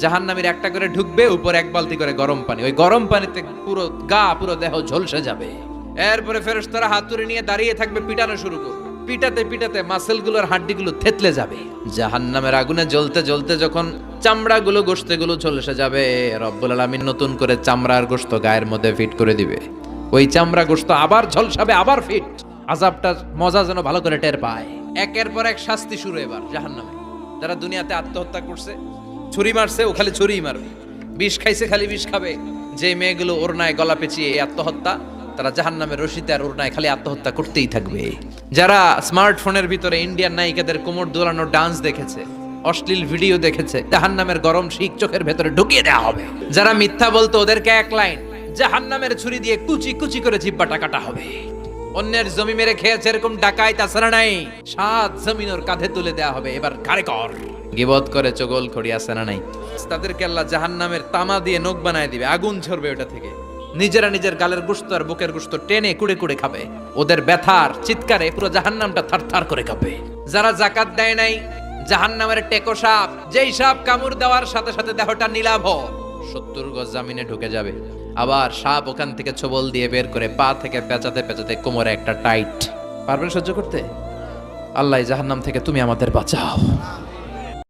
জাহান্নামীর একটা করে ঢুকবে, উপর এক বালতি করে গরম পানি, ওই গরম পানিতে পুরো গা পুরো দেহ ঝলসে যাবে। এরপরে ফেরেশতারা হাতুড়ি নিয়ে দাঁড়িয়ে থাকবে, পিটানো শুরু করবে। পিটাতে পিটাতে মাসেলগুলোর হাড্ডিগুলো থেতলে যাবে। জাহান্নামের আগুনে জ্বলতে জ্বলতে যখন চামড়াগুলো গোশতগুলো ঝলসে যাবে, রব্বুল আলামিন নতুন করে চামড়ার গোশত গায়ের মধ্যে ফিট করে দিবে। ওই চামড়া গোশত আবার ঝলসাবে, আবার ফিট। আযাবটা মজা যেন ভালো করে টের পায়। একের পর এক শাস্তি শুরু এবার জাহান্নামে। যারা দুনিয়াতে আত্মহত্যা করছে, ছুরি মারছে, ও খালি ছুরিই মারবে। বিষ খাইছে, খালি বিষ খাবে। যে মেয়েগুলো ওড়নায় গলা পেঁচিয়ে এই আত্মহত্যা, তারা জাহান্নামের রশিতে আর ওড়নায় খালি আত্মহত্যা করতেই থাকবে। যারা স্মার্টফোনের ভিতরে ইন্ডিয়ান নায়িকাদের কোমর দোলানো ডান্স দেখেছে, অশ্লীল ভিডিও দেখেছে, জাহান্নামের গরম শিক চোখের ভেতরে ঢুকিয়ে দেওয়া হবে। যারা মিথ্যা বলতো, ওদেরকে এক লাইন জাহান্নামের ছুরি দিয়ে কুচি কুচি করে জিহ্বাটা কাটা হবে। অন্যের জমি মেরে খেয়েছে এরকম ডাকাই তাছাড়া নাই, 7 জমিন ওর কাঁধে তুলে দেওয়া হবে। এবার ঘাড়ে কর। গিবত করে চগল খড়ি আছে না নাই, তাদেরকে আল্লাহ জাহান্নামের তামা দিয়ে নখ বানায় দিবে, আগুন ঝরবে ওটা থেকে। নিজেরা নিজের গালের গোশত আর বুকের গোশত টেনে কুড়ে কুড়ে খাবে। ওদের ব্যথার চিৎকারে পুরো জাহান্নামটা থারথার করে কাঁপে। যারা যাকাত দেয় নাই, জাহান্নামের টেকো সাপ, যেই সাপ কামড় দেওয়ার সাথে সাথে দেহটা নীলাভ 70 গজ জামিনে ঢুকে যাবে। আবার সাপ ওখান থেকে ছোবল দিয়ে বের করে পা থেকে পেঁচাতে পেঁচাতে কোমরে একটা টাইট। পারবেন সহ্য করতে? আল্লাহ জাহান্নাম থেকে তুমি আমাদের বাঁচাও।